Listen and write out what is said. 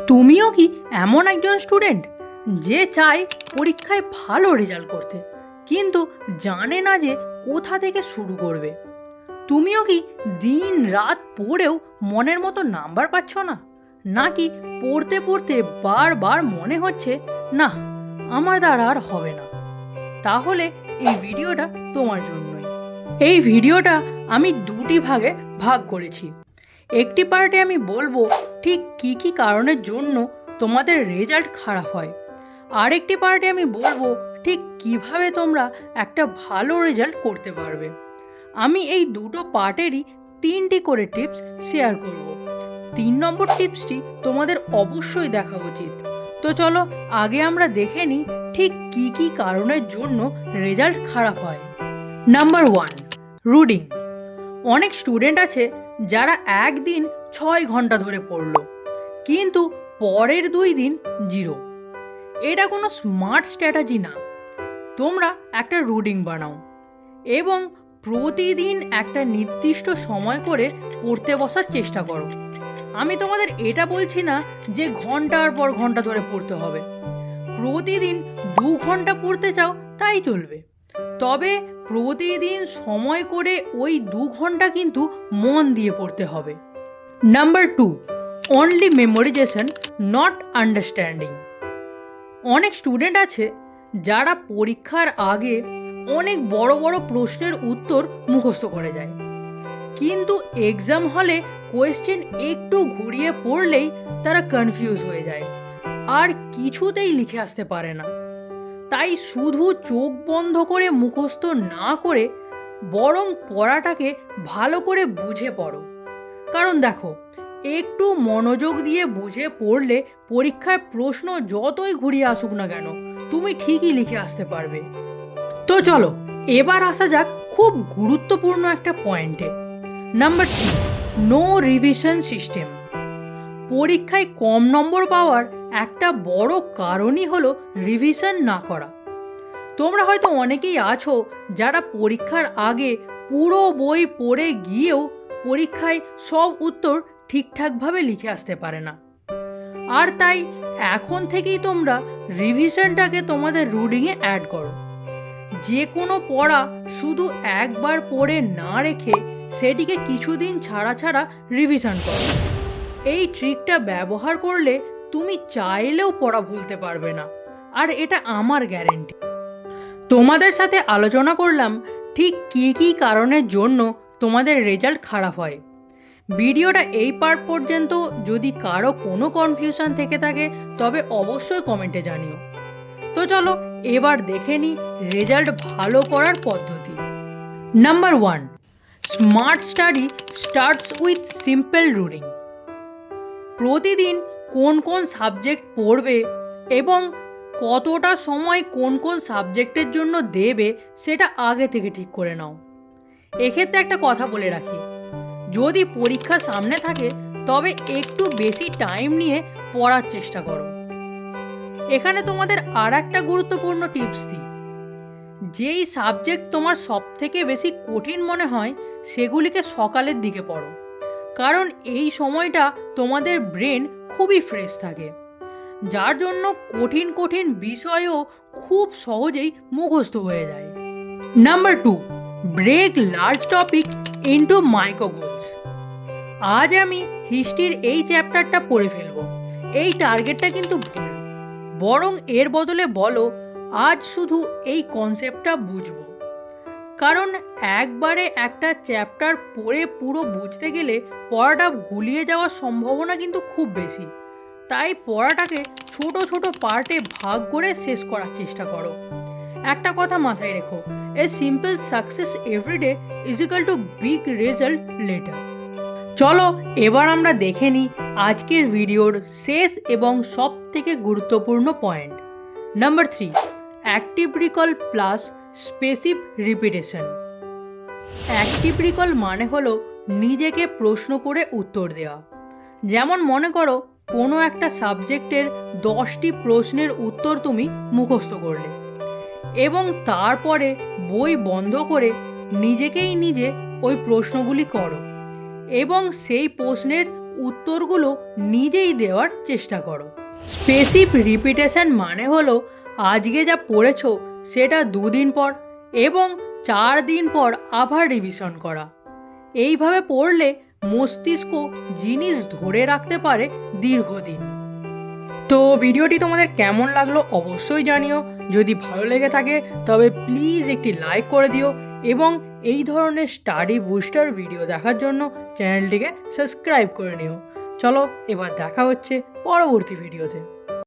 তুমিও কি এমন একজন স্টুডেন্ট যে চায় পরীক্ষায় ভালো রেজাল্ট করতে, কিন্তু জানে না যে কোথা থেকে শুরু করবে? তুমিও কি দিন রাত পড়েও মনের মতো নাম্বার পাচ্ছ না? নাকি পড়তে পড়তে বারবার মনে হচ্ছে না, আমার দ্বারা আর হবে না? তাহলে এই ভিডিওটা তোমার জন্যই। এই ভিডিওটা আমি দুটি ভাগে ভাগ করেছি। একটি পার্টে আমি বলবো ঠিক কী কী কারণের জন্য তোমাদের রেজাল্ট খারাপ হয়, আর একটি পার্টে আমি বলবো ঠিক কিভাবে তোমরা একটা ভালো রেজাল্ট করতে পারবে। আমি এই দুটো পার্টেরই 3টি করে টিপস শেয়ার করব। 3 নম্বর টিপসটি তোমাদের অবশ্যই দেখা উচিত। তো চলো আগে আমরা দেখে নিই ঠিক কী কী কারণের জন্য রেজাল্ট খারাপ হয়। Number 1, reading. অনেক স্টুডেন্ট আছে যারা একদিন 6 ঘন্টা ধরে পড়লো, কিন্তু পরের 2 দিন 0। এটা কোনো স্মার্ট স্ট্র্যাটেজি না। তোমরা একটা রুটিন বানাও এবং প্রতিদিন একটা নির্দিষ্ট সময় করে পড়তে বসার চেষ্টা করো। আমি তোমাদের এটা বলছি না যে ঘন্টার পর ঘন্টা ধরে পড়তে হবে। প্রতিদিন 2 ঘন্টা পড়তে চাও তাই চলবে, তবে প্রতিদিন সময় করে ওই 2 ঘন্টা কিন্তু মন দিয়ে পড়তে হবে। Number 2, only memorisation not understanding. অনেক স্টুডেন্ট আছে যারা পরীক্ষার আগে অনেক বড় বড় প্রশ্নের উত্তর মুখস্থ করে যায়, কিন্তু এক্সাম হলে কোয়েশ্চেন একটু ঘুরিয়ে পড়লেই তারা কনফিউজ হয়ে যায় আর কিছুতেই লিখে আসতে পারে না। তাই শুধু চোখ বন্ধ করে মুখস্থ না করে বরং পড়াটাকে ভালো করে বুঝে পড়ো। কারণ দেখো, একটু মনোযোগ দিয়ে বুঝে পড়লে পরীক্ষার প্রশ্ন যতই ঘুরিয়ে আসুক না কেন তুমি ঠিকই লিখে আসতে পারবে। তো চলো এবার আসা যাক খুব গুরুত্বপূর্ণ একটা পয়েন্টে। Number 3, no revision system. পরীক্ষায় কম নম্বর পাওয়ার একটা বড় কারণই হলো রিভিশন না করা। তোমরা হয়তো অনেকেই আছো যারা পরীক্ষার আগে পুরো বই পড়ে গিয়েও পরীক্ষায় সব উত্তর ঠিকঠাকভাবে লিখে আসতে পারে না। আর তাই এখন থেকেই তোমরা রিভিশনটাকে তোমাদের রুটিনে অ্যাড করো। যে কোনো পড়া শুধু একবার পড়ে না রেখে সেটিকে কিছুদিন ছাড়া ছাড়া রিভিশন করো। এই ট্রিকটা ব্যবহার করলে তুমি চাইলেও পড়া ভুলতে পারবে না, আর এটা আমার গ্যারেন্টি। তোমাদের সাথে আলোচনা করলাম ঠিক কী কী কারণের জন্য তোমাদের রেজাল্ট খারাপ হয়। ভিডিওটা এই পার্ট পর্যন্ত যদি কারো কোনো কনফিউশন থেকে থাকে তবে অবশ্যই কমেন্টে জানিও। তো চলো এবার দেখে নিই রেজাল্ট ভালো করার পদ্ধতি। Number 1, smart study starts with simple routine. প্রতিদিন কোন কোন সাবজেক্ট পড়বে এবং কতটা সময় কোন কোন সাবজেক্টের জন্য দেবে সেটা আগে থেকে ঠিক করে নাও। এক্ষেত্রে একটা কথা বলে রাখি, যদি পরীক্ষা সামনে থাকে তবে একটু বেশি টাইম নিয়ে পড়ার চেষ্টা করো। এখানে তোমাদের আর একটা গুরুত্বপূর্ণ টিপস দিই, যেই সাবজেক্ট তোমার সবথেকে বেশি কঠিন মনে হয় সেগুলিকে সকালের দিকে পড়ো, কারণ এই সময়টা তোমাদের ব্রেন খুবই ফ্রেশ থাকে, যার জন্য কঠিন কঠিন বিষয়ও খুব সহজেই মুখস্থ হয়ে যায়। Number 2, break large topic into micro goals. আজ আমি হিস্ট্রির এই চ্যাপ্টারটা পড়ে ফেলবো, এই টার্গেটটা কিন্তু ভুল। বরং এর বদলে বলো, আজ শুধু এই কনসেপ্টটা বুঝবো। কারণ একবারে একটা চ্যাপ্টার পড়ে পুরো বুঝতে গেলে পড়াটা গুলিয়ে যাওয়ার সম্ভাবনা কিন্তু খুব বেশি। তাই পড়াটাকে ছোট ছোট পার্টে ভাগ করে শেষ করার চেষ্টা করো। একটা কথা মাথায় রেখো, a simple success everyday is equal to big result later. চলো এবার আমরা দেখে নিই আজকের ভিডিওর শেষ এবং সব থেকে গুরুত্বপূর্ণ point. Number 3, active recall plus spaced repetition. Active recall মানে হলো নিজেকে প্রশ্ন করে উত্তর দেওয়া। যেমন মনে করো কোনো একটা সাবজেক্টের 10টি প্রশ্নের উত্তর তুমি মুখস্থ করলে এবং তারপরে বই বন্ধ করে নিজেকেই নিজে ওই প্রশ্নগুলি করো এবং সেই প্রশ্নের উত্তরগুলো নিজেই দেওয়ার চেষ্টা করো। স্পেসিভ রিপিটেশন মানে হলো আজকে যা পড়েছো সেটা 2 দিন পর এবং 4 দিন পর আবার রিভিশন করা। এইভাবে পড়লে মস্তিষ্ক জিনিস ধরে রাখতে পারে দীর্ঘদিন। তো ভিডিওটি তোমাদের কেমন লাগলো অবশ্যই জানিও। যদি ভালো লেগে থাকে তবে প্লিজ একটি লাইক করে দিও এবং এই ধরনের স্টাডি বুস্টার ভিডিও দেখার জন্য চ্যানেলটিকে সাবস্ক্রাইব করে নিও। চলো এবার দেখা হচ্ছে পরবর্তী ভিডিওতে।